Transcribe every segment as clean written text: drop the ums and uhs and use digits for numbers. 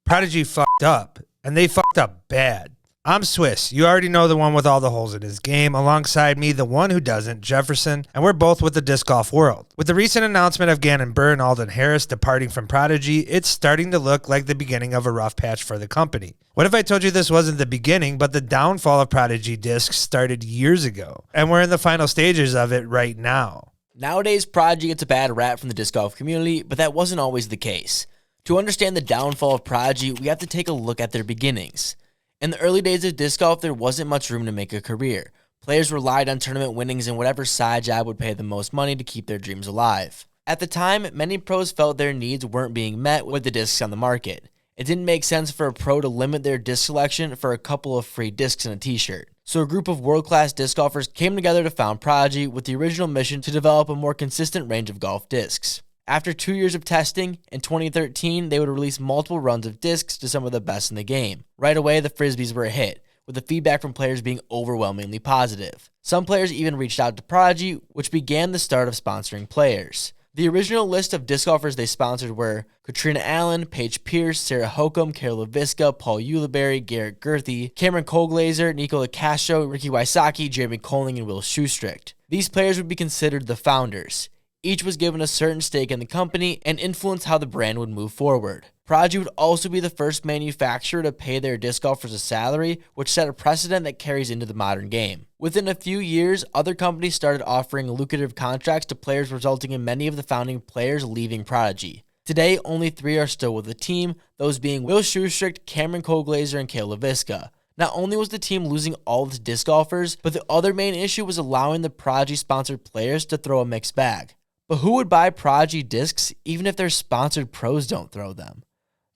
Prodigy fucked up, and they fucked up bad. I'm Swiss. You already know the one with all the holes in his game. Alongside me, the one who doesn't, Jefferson, and we're both with the disc golf world. With the recent announcement of Gannon Buhr and Alden Harris departing from Prodigy, it's starting to look like the beginning of a rough patch for the company. What if I told you this wasn't the beginning, but the downfall of Prodigy Discs started years ago, and we're in the final stages of it right now? Nowadays, Prodigy gets a bad rap from the disc golf community, but that wasn't always the case. To understand the downfall of Prodigy, we have to take a look at their beginnings. In the early days of disc golf, there wasn't much room to make a career. Players relied on tournament winnings and whatever side job would pay the most money to keep their dreams alive. At the time, many pros felt their needs weren't being met with the discs on the market. It didn't make sense for a pro to limit their disc selection for a couple of free discs and a t-shirt. So a group of world-class disc golfers came together to found Prodigy with the original mission to develop a more consistent range of golf discs. After 2 years of testing, in 2013, they would release multiple runs of discs to some of the best in the game. Right away, the frisbees were a hit, with the feedback from players being overwhelmingly positive. Some players even reached out to Prodigy, which began the start of sponsoring players. The original list of disc golfers they sponsored were Katrina Allen, Paige Pierce, Sarah Hokum, Carol LaVisca, Paul Ulibarri, Garrett Gurthie, Cameron Colglazer, Nicola Castro, Ricky Wysocki, Jeremy Colling, and Will Schustricht. These players would be considered the founders. Each was given a certain stake in the company and influenced how the brand would move forward. Prodigy would also be the first manufacturer to pay their disc golfers a salary, which set a precedent that carries into the modern game. Within a few years, other companies started offering lucrative contracts to players, resulting in many of the founding players leaving Prodigy. Today, only 3 are still with the team, those being Will Schustricht, Cameron Colglazer, and Cale LaVisca. Not only was the team losing all its disc golfers, but the other main issue was allowing the Prodigy-sponsored players to throw a mixed bag. But who would buy Prodigy discs even if their sponsored pros don't throw them?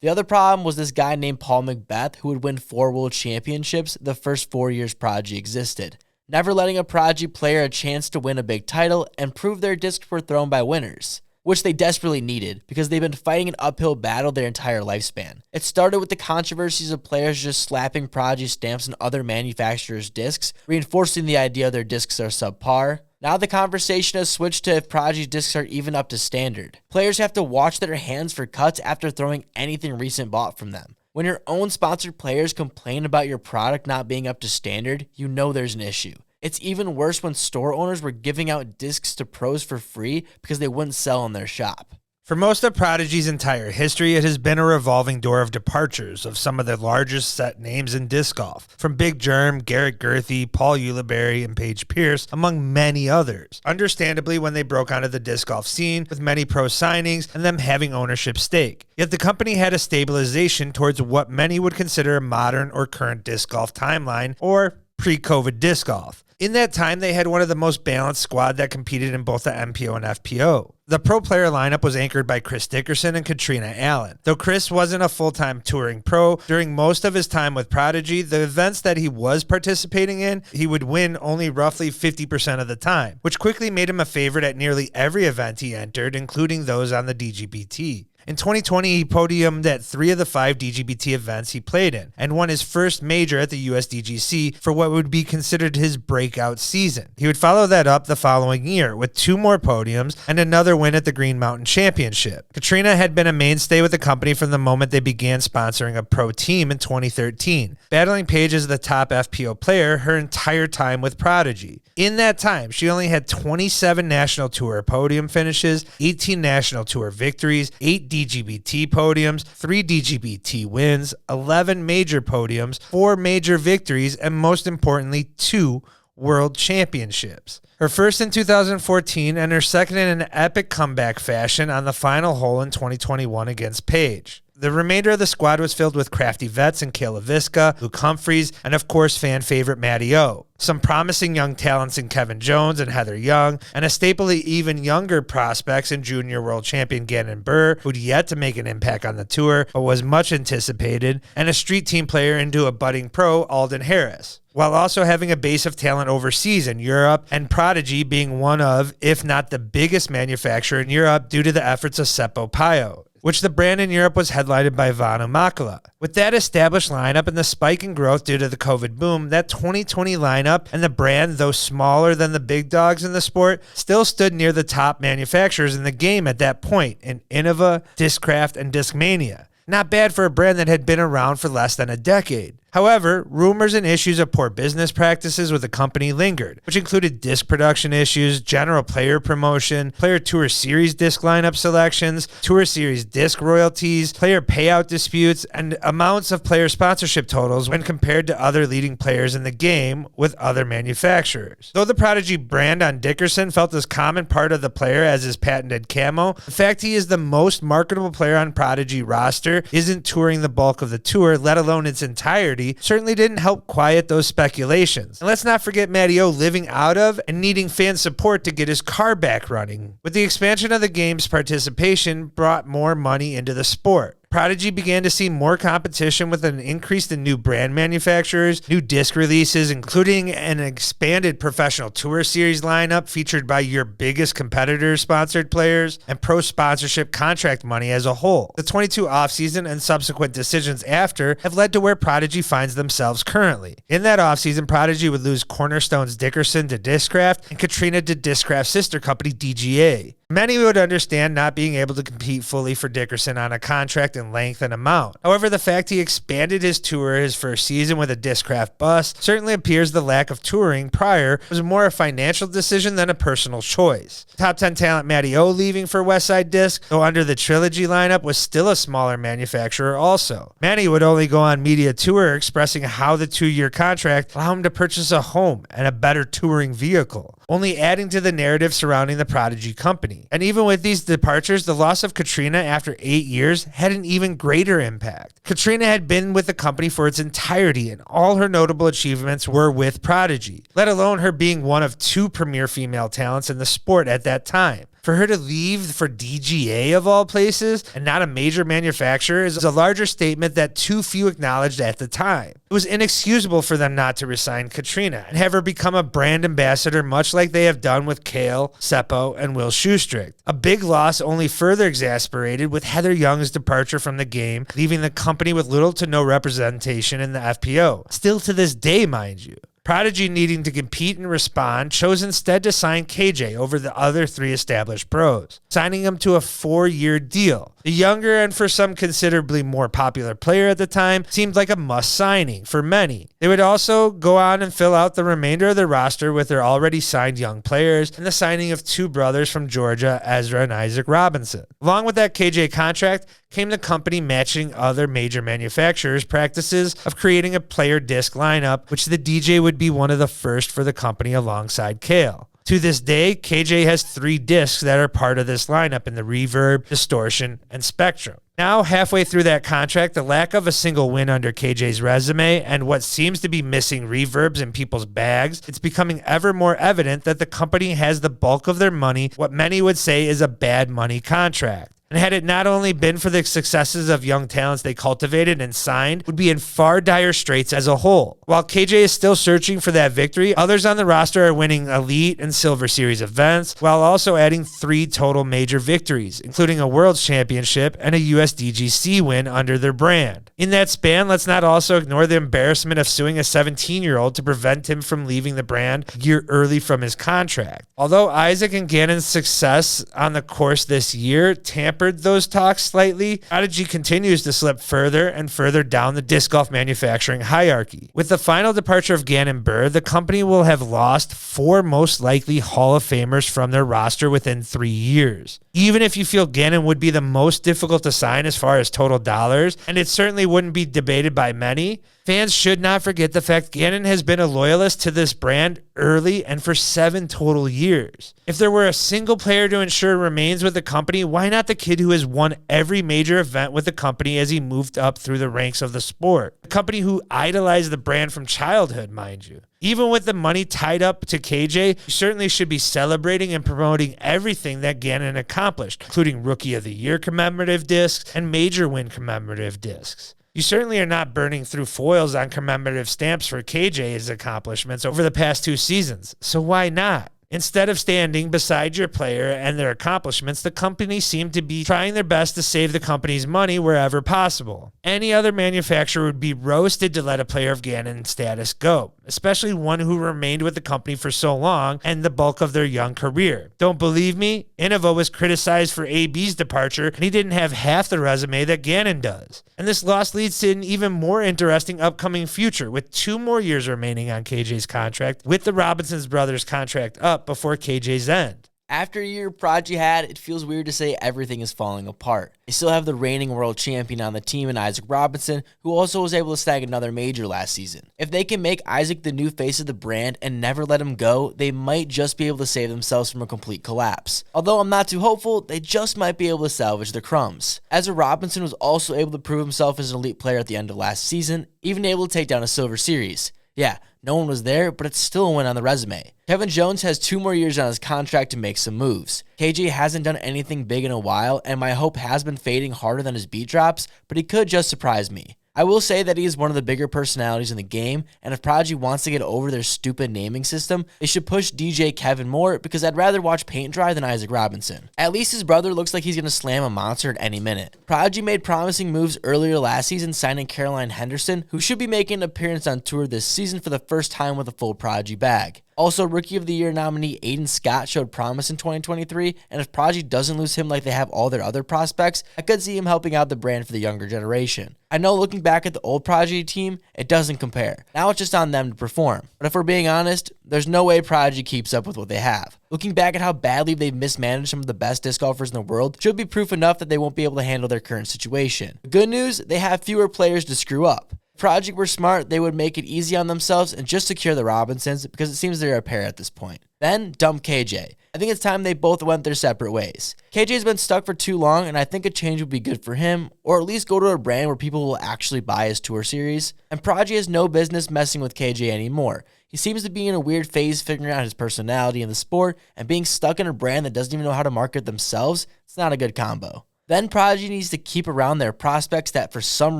The other problem was this guy named Paul Macbeth who would win 4 world championships the first 4 years Prodigy existed, never letting a Prodigy player a chance to win a big title and prove their discs were thrown by winners, which they desperately needed because they've been fighting an uphill battle their entire lifespan. It started with the controversies of players just slapping Prodigy stamps on other manufacturers' discs, reinforcing the idea their discs are subpar. Now the conversation has switched to if Prodigy discs are even up to standard. Players have to watch their hands for cuts after throwing anything recent bought from them. When your own sponsored players complain about your product not being up to standard, you know there's an issue. It's even worse when store owners were giving out discs to pros for free because they wouldn't sell in their shop. For most of Prodigy's entire history, it has been a revolving door of departures of some of the largest set names in disc golf, from Big Germ, Garrett Gurthie, Paul Ulibarri, and Paige Pierce, among many others. Understandably, when they broke onto the disc golf scene, with many pro signings and them having ownership stake. Yet the company had a stabilization towards what many would consider a modern or current disc golf timeline, or pre-COVID disc golf. In that time, they had one of the most balanced squad that competed in both the MPO and FPO. The pro player lineup was anchored by Chris Dickerson and Katrina Allen. Though Chris wasn't a full-time touring pro, during most of his time with Prodigy, the events that he was participating in, he would win only roughly 50% of the time, which quickly made him a favorite at nearly every event he entered, including those on the dgpt. In 2020, he podiumed at 3 of the 5 dgpt events he played in, and won his first major at the USDGC for what would be considered his breakout season. He would follow that up the following year with 2 more podiums and another win at the Green Mountain Championship. Katrina had been a mainstay with the company from the moment they began sponsoring a pro team in 2013, battling Paige as the top FPO player her entire time with Prodigy. In that time, she only had 27 National Tour podium finishes, 18 National Tour victories, 8 DGBT podiums, 3 DGBT wins, 11 major podiums, 4 major victories, and most importantly, 2 world championships. Her first in 2014 and her second in an epic comeback fashion on the final hole in 2021 against Paige. The remainder of the squad was filled with crafty vets in Cale LaVisca, Luke Humphreys, and of course fan favorite Matty O. Some promising young talents in Kevin Jones and Heather Young, and a staple of even younger prospects in junior world champion Gannon Buhr, who'd yet to make an impact on the tour, but was much anticipated, and a street team player into a budding pro, Alden Harris, while also having a base of talent overseas in Europe, and Prodigy being one of, if not the biggest manufacturer in Europe due to the efforts of Seppo Payo, which the brand in Europe was headlined by Vanu Makala. With that established lineup and the spike in growth due to the COVID boom, that 2020 lineup and the brand, though smaller than the big dogs in the sport, still stood near the top manufacturers in the game at that point in Innova, Discraft, and Discmania. Not bad for a brand that had been around for less than a decade. However, rumors and issues of poor business practices with the company lingered, which included disc production issues, general player promotion, player tour series disc lineup selections, tour series disc royalties, player payout disputes, and amounts of player sponsorship totals when compared to other leading players in the game with other manufacturers. Though the Prodigy brand on Dickerson felt as common part of the player as his patented camo, the fact he is the most marketable player on Prodigy roster isn't touring the bulk of the tour, let alone its entirety, certainly didn't help quiet those speculations. And let's not forget Matty O living out of and needing fan support to get his car back running. With the expansion of the game's participation brought more money into the sport. Prodigy began to see more competition with an increase in new brand manufacturers, new disc releases, including an expanded professional tour series lineup featured by your biggest competitors' sponsored players, and pro sponsorship contract money as a whole. The 22 offseason and subsequent decisions after have led to where Prodigy finds themselves currently. In that offseason, Prodigy would lose Cornerstone's Dickerson to Discraft and Katrina to Discraft's sister company dga. Many would understand not being able to compete fully for Dickerson on a contract in length and amount. However, the fact he expanded his tour his first season with a Discraft bus certainly appears the lack of touring prior was more a financial decision than a personal choice. Top 10 talent Matty O leaving for Westside Disc, though under the Trilogy lineup, was still a smaller manufacturer also. Matty would only go on media tour expressing how the 2-year contract allowed him to purchase a home and a better touring vehicle, only adding to the narrative surrounding the Prodigy company. And even with these departures, the loss of Katrina after 8 years had an even greater impact. Katrina had been with the company for its entirety, and all her notable achievements were with Prodigy, let alone her being one of 2 premier female talents in the sport at that time. For her to leave for DGA of all places and not a major manufacturer is a larger statement that too few acknowledged at the time. It was inexcusable for them not to resign Katrina and have her become a brand ambassador much like they have done with Kale, Seppo, and Will Shoestrick. A big loss only further exasperated with Heather Young's departure from the game, leaving the company with little to no representation in the FPO. Still to this day, mind you. Prodigy, needing to compete and respond, chose instead to sign KJ over the other 3 established pros, signing him to a 4-year deal. The younger and for some considerably more popular player at the time seemed like a must signing for many. They would also go on and fill out the remainder of the roster with their already signed young players and the signing of 2 brothers from Georgia, Ezra and Isaac Robinson. Along with that KJ contract came the company matching other major manufacturers' practices of creating a player disc lineup, which the DJ would be one of the first for the company alongside Kale. To this day, KJ has 3 discs that are part of this lineup in the Reverb, Distortion, and Spectrum. Now, halfway through that contract, the lack of a single win under KJ's resume and what seems to be missing reverbs in people's bags, it's becoming ever more evident that the company has the bulk of their money, what many would say is a bad money contract. And had it not only been for the successes of young talents they cultivated and signed, would be in far dire straits as a whole. While KJ is still searching for that victory, others on the roster are winning Elite and Silver Series events, while also adding 3 total major victories, including a World's Championship and a USDGC win under their brand. In that span, let's not also ignore the embarrassment of suing a 17-year-old to prevent him from leaving the brand a year early from his contract. Although Isaac and Gannon's success on the course this year tampered those talks slightly, Prodigy continues to slip further and further down the disc golf manufacturing hierarchy. With the final departure of Gannon Burr, the company will have lost 4 most likely Hall of Famers from their roster within 3 years. Even if you feel Gannon would be the most difficult to sign as far as total dollars, and it certainly wouldn't be debated by many, fans should not forget the fact Gannon has been a loyalist to this brand early and for 7 total years. If there were a single player to ensure remains with the company, why not the kid who has won every major event with the company as he moved up through the ranks of the sport? A company who idolized the brand from childhood, mind you. Even with the money tied up to KJ, you certainly should be celebrating and promoting everything that Gannon accomplished, including Rookie of the Year commemorative discs and Major Win commemorative discs. You certainly are not burning through foils on commemorative stamps for KJ's accomplishments over the past 2 seasons, so why not? Instead of standing beside your player and their accomplishments, the company seemed to be trying their best to save the company's money wherever possible. Any other manufacturer would be roasted to let a player of Ganon status go, especially one who remained with the company for so long and the bulk of their young career. Don't believe me? Innova was criticized for AB's departure, and he didn't have half the resume that Ganon does. And this loss leads to an even more interesting upcoming future, with 2 more years remaining on KJ's contract, with the Robinsons brothers' contract up before KJ's end. After a year Prodigy had, it feels weird to say everything is falling apart. They still have the reigning world champion on the team in Isaac Robinson, who also was able to snag another major last season. If they can make Isaac the new face of the brand and never let him go, they might just be able to save themselves from a complete collapse. Although I'm not too hopeful, they just might be able to salvage the crumbs. Isaac Robinson was also able to prove himself as an elite player at the end of last season, even able to take down a Silver Series. Yeah, no one was there, but it's still a win on the resume. Kevin Jones has 2 more years on his contract to make some moves. KJ hasn't done anything big in a while, and my hope has been fading harder than his beat drops, but he could just surprise me. I will say that he is one of the bigger personalities in the game, and if Prodigy wants to get over their stupid naming system, they should push DJ Kevin more, because I'd rather watch paint dry than Isaac Robinson. At least his brother looks like he's going to slam a monster at any minute. Prodigy made promising moves earlier last season, signing Caroline Henderson, who should be making an appearance on tour this season for the first time with a full Prodigy bag. Also, Rookie of the Year nominee Aiden Scott showed promise in 2023, and if Prodigy doesn't lose him like they have all their other prospects, I could see him helping out the brand for the younger generation. I know looking back at the old Prodigy team, it doesn't compare. Now it's just on them to perform. But if we're being honest, there's no way Prodigy keeps up with what they have. Looking back at how badly they've mismanaged some of the best disc golfers in the world should be proof enough that they won't be able to handle their current situation. The good news, they have fewer players to screw up. If Prodigy were smart, they would make it easy on themselves and just secure the Robinsons, because it seems they're a pair at this point. Then dump KJ. I think it's time they both went their separate ways. KJ's been stuck for too long, and I think a change would be good for him, or at least go to a brand where people will actually buy his tour series. And Prodigy has no business messing with KJ anymore. He seems to be in a weird phase figuring out his personality in the sport, and being stuck in a brand that doesn't even know how to market themselves, it's not a good combo. Then Prodigy needs to keep around their prospects that for some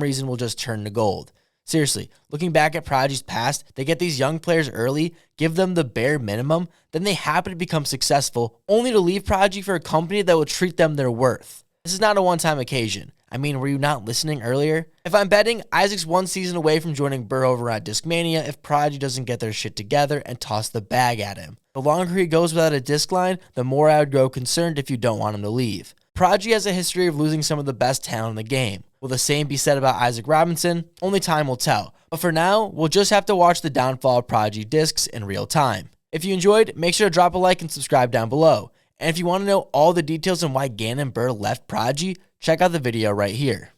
reason will just turn to gold. Seriously, looking back at Prodigy's past, they get these young players early, give them the bare minimum, then they happen to become successful, only to leave Prodigy for a company that will treat them their worth. This is not a one-time occasion. I mean, were you not listening earlier? If I'm betting, Isaac's 1 season away from joining Burr over at Discmania if Prodigy doesn't get their shit together and toss the bag at him. The longer he goes without a disc line, the more I would grow concerned if you don't want him to leave. Prodigy has a history of losing some of the best talent in the game. Will the same be said about Isaac Robinson? Only time will tell. But for now, we'll just have to watch the downfall of Prodigy Discs in real time. If you enjoyed, make sure to drop a like and subscribe down below. And if you want to know all the details on why Ganon Burr left Prodigy, check out the video right here.